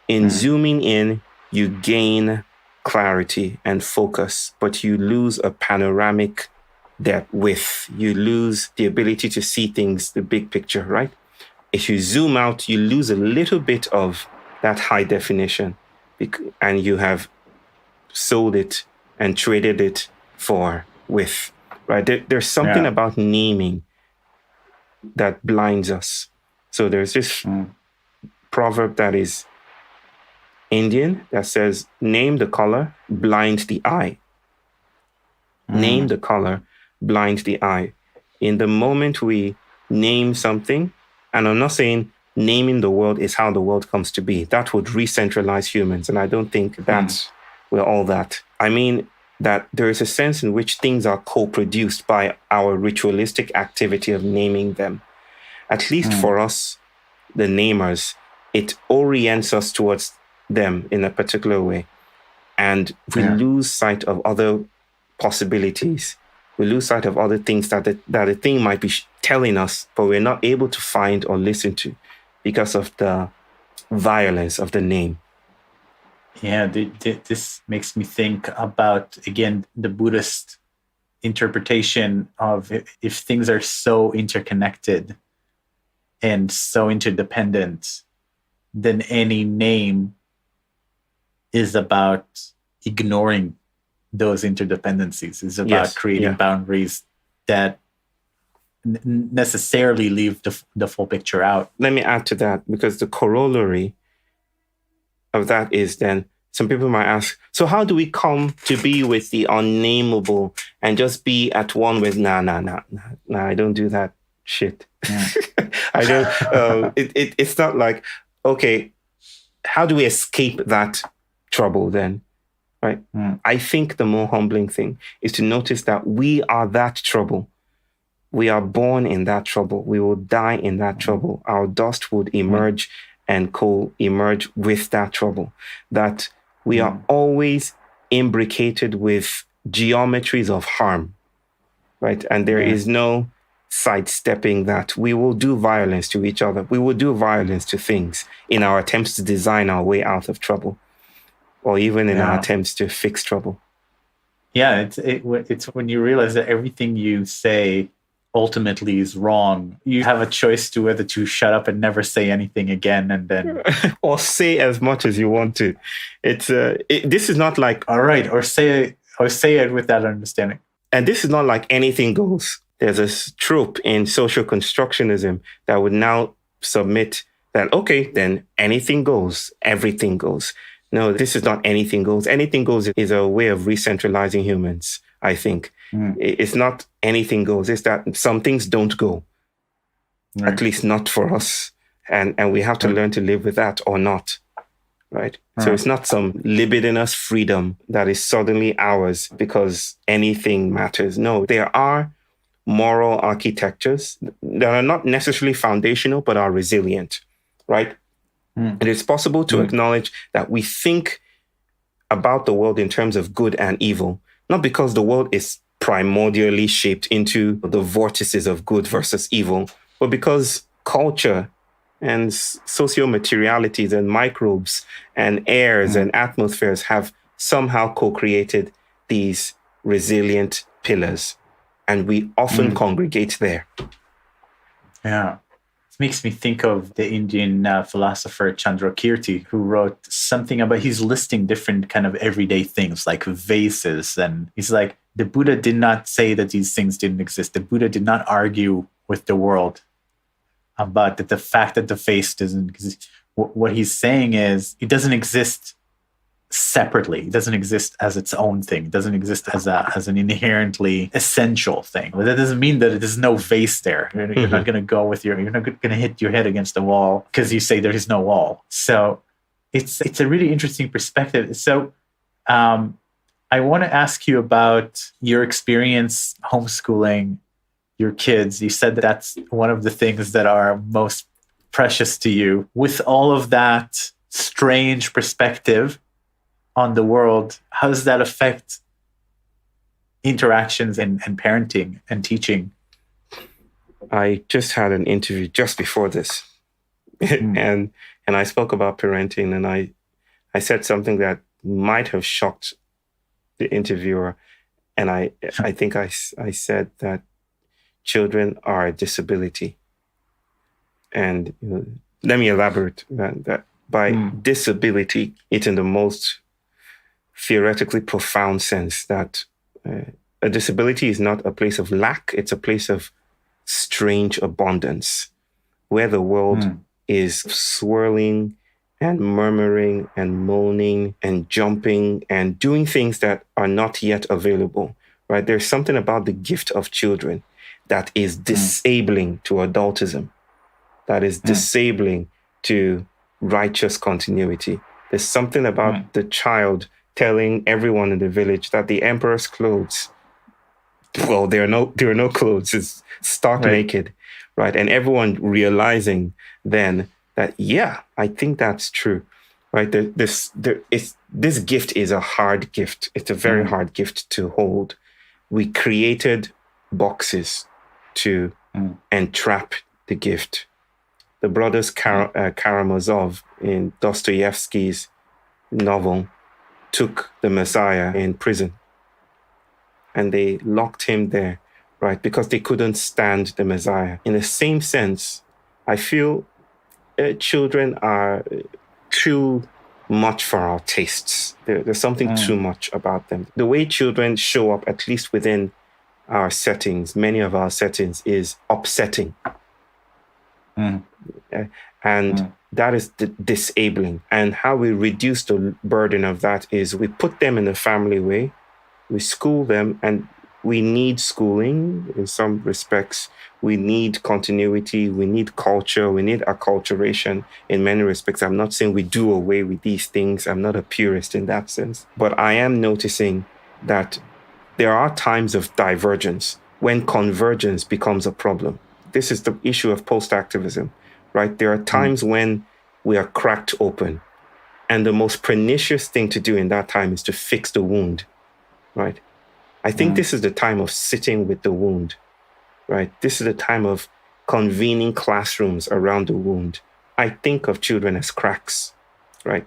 In zooming in, you gain clarity and focus, but you lose a panoramic depth width. You lose the ability to see things, the big picture, right? If you zoom out, you lose a little bit of that high definition, and you have sold it and traded it for width, right? There's something about naming that blinds us. So there's this proverb that is, Indian that says, name the color, blind the eye. Name the color, blind the eye. In the moment we name something, and I'm not saying naming the world is how the world comes to be. That would re-centralize humans. And I don't think that's we're all that. I mean that there is a sense in which things are co-produced by our ritualistic activity of naming them. At least for us, the namers, it orients us towards them in a particular way. And we lose sight of other possibilities. We lose sight of other things that the thing might be telling us, but we're not able to find or listen to because of the violence of the name. Yeah, this makes me think about, again, the Buddhist interpretation of if things are so interconnected and so interdependent, then any name is about ignoring those interdependencies. It's about creating boundaries that necessarily leave the full picture out. Let me add to that, because the corollary of that is then some people might ask, so how do we come to be with the unnameable and just be at one with, nah, I don't do that shit. I don't, it's not like, okay, how do we escape that trouble then? Right? I think the more humbling thing is to notice that we are that trouble. We are born in that trouble. We will die in that trouble. Our dust would emerge and co-emerge with that trouble. That we are always imbricated with geometries of harm, right? And there is no sidestepping that. We will do violence to each other. We will do violence to things in our attempts to design our way out of trouble, or even in our attempts to fix trouble. Yeah, it's when you realize that everything you say ultimately is wrong. You have a choice to whether to shut up and never say anything again, and then or say as much as you want to. This is not like, all right, or say it with that understanding. And this is not like anything goes. There's a trope in social constructionism that would now submit that, okay, then anything goes, everything goes. No, this is not anything goes. Anything goes is a way of re-centralizing humans, I think. It's not anything goes. It's that some things don't go, at least not for us. And we have to learn to live with that or not, right? So it's not some libidinous freedom that is suddenly ours because anything matters. No, there are moral architectures that are not necessarily foundational, but are resilient, right? It is possible to acknowledge that we think about the world in terms of good and evil, not because the world is primordially shaped into the vortices of good versus evil, but because culture and socio-materialities and microbes and airs and atmospheres have somehow co-created these resilient pillars. And we often congregate there. Yeah. Makes me think of the Indian philosopher Chandrakirti, who wrote something about, he's listing different kind of everyday things like vases. And he's like, the Buddha did not say that these things didn't exist. The Buddha did not argue with the world about the fact that the vase doesn't exist. What he's saying is it doesn't exist separately. It doesn't exist as its own thing. It doesn't exist as an inherently essential thing. But that doesn't mean that there's no vase there. You're not going to go with you're not going to hit your head against the wall because you say there is no wall. So it's a really interesting perspective. So I want to ask you about your experience homeschooling your kids. You said that that's one of the things that are most precious to you. With all of that strange perspective on the world, how does that affect interactions and parenting and teaching? I just had an interview just before this, and I spoke about parenting, and I said something that might have shocked the interviewer, and I think I said that children are a disability, and let me elaborate that by disability, it's in the most theoretically profound sense that a disability is not a place of lack, it's a place of strange abundance, where the world is swirling and murmuring and moaning and jumping and doing things that are not yet available, right? There's something about the gift of children that is disabling to adultism, that is disabling to righteous continuity. There's something about the child telling everyone in the village that the emperor's clothes, well, there are no clothes. It's stark naked, right? And everyone realizing then that, yeah, I think that's true, right? This gift is a hard gift. It's a very hard gift to hold. We created boxes to entrap the gift. The brothers Karamazov in Dostoevsky's novel took the Messiah in prison and they locked him there, right? Because they couldn't stand the Messiah. In the same sense, I feel children are too much for our tastes. There's something too much about them. The way children show up, at least within our settings, many of our settings, is upsetting. And that is disabling. And how we reduce the burden of that is we put them in a family way, we school them, and we need schooling in some respects. We need continuity, we need culture, we need acculturation in many respects. I'm not saying we do away with these things. I'm not a purist in that sense. But I am noticing that there are times of divergence when convergence becomes a problem. This is the issue of post-activism, right? There are times when we are cracked open. And the most pernicious thing to do in that time is to fix the wound, right? I think this is the time of sitting with the wound, right? This is the time of convening classrooms around the wound. I think of children as cracks, right?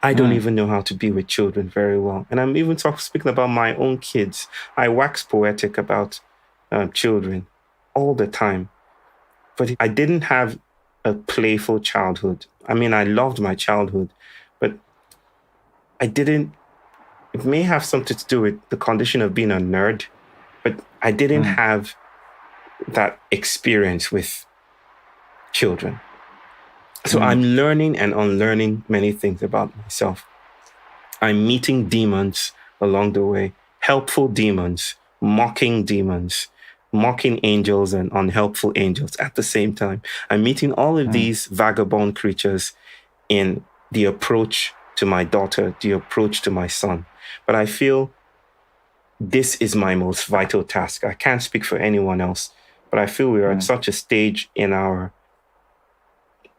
I don't even know how to be with children very well. And I'm even speaking about my own kids. I wax poetic about children all the time. But I didn't have a playful childhood. I mean, I loved my childhood, but it may have something to do with the condition of being a nerd, but I didn't have that experience with children. So I'm learning and unlearning many things about myself. I'm meeting demons along the way, helpful demons, mocking angels and unhelpful angels at the same time. I'm meeting all of these vagabond creatures in the approach to my daughter, the approach to my son. But I feel this is my most vital task. I can't speak for anyone else, but I feel we are at such a stage in our,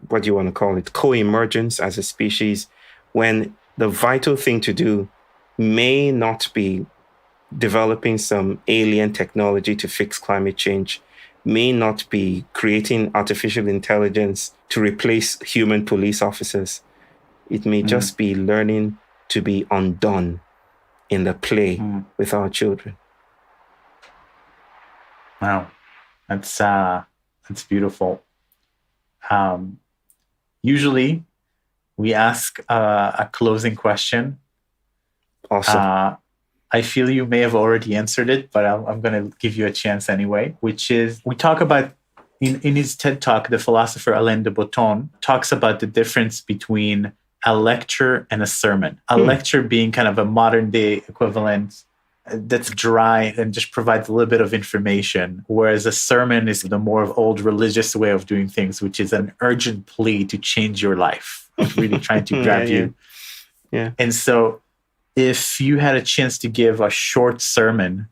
what do you want to call it, co-emergence as a species, when the vital thing to do may not be developing some alien technology to fix climate change, may not be creating artificial intelligence to replace human police officers. It may just be learning to be undone in the play with our children. Wow, that's beautiful. Usually, we ask a closing question. Awesome. I feel you may have already answered it, but I'm going to give you a chance anyway, which is, we talk about, in his TED Talk, the philosopher Alain de Botton talks about the difference between a lecture and a sermon. A lecture being kind of a modern day equivalent that's dry and just provides a little bit of information, whereas a sermon is the more old religious way of doing things, which is an urgent plea to change your life, of really trying to grab you. Yeah. And so if you had a chance to give a short sermon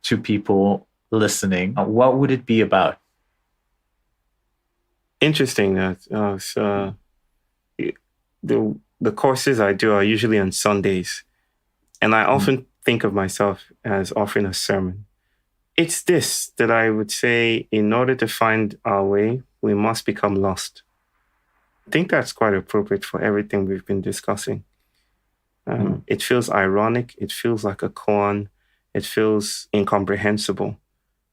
to people listening, what would it be about? Interesting. So the courses I do are usually on Sundays, and I often think of myself as offering a sermon. It's this that I would say: in order to find our way, we must become lost. I think that's quite appropriate for everything we've been discussing. It feels ironic. It feels like a koan. It feels incomprehensible.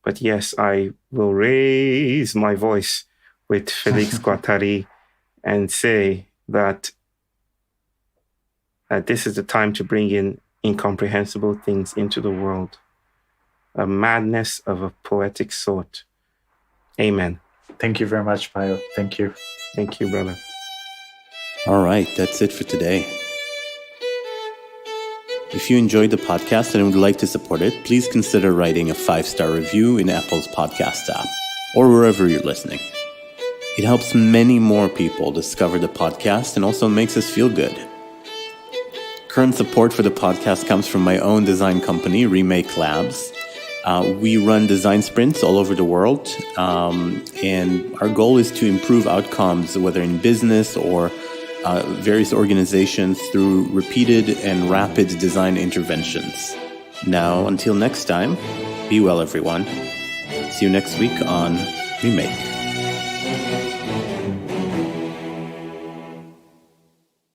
But yes, I will raise my voice with Felix Guattari and say that this is the time to bring in incomprehensible things into the world. A madness of a poetic sort. Amen. Thank you very much, Bayo. Thank you. Thank you, brother. All right, that's it for today. If you enjoyed the podcast and would like to support it, please consider writing a 5-star review in Apple's podcast app or wherever you're listening. It helps many more people discover the podcast and also makes us feel good. Current support for the podcast comes from my own design company, Remake Labs. We run design sprints all over the world, and our goal is to improve outcomes, whether in business or various organizations, through repeated and rapid design interventions. Now, until next time, be well, everyone. See you next week on Remake.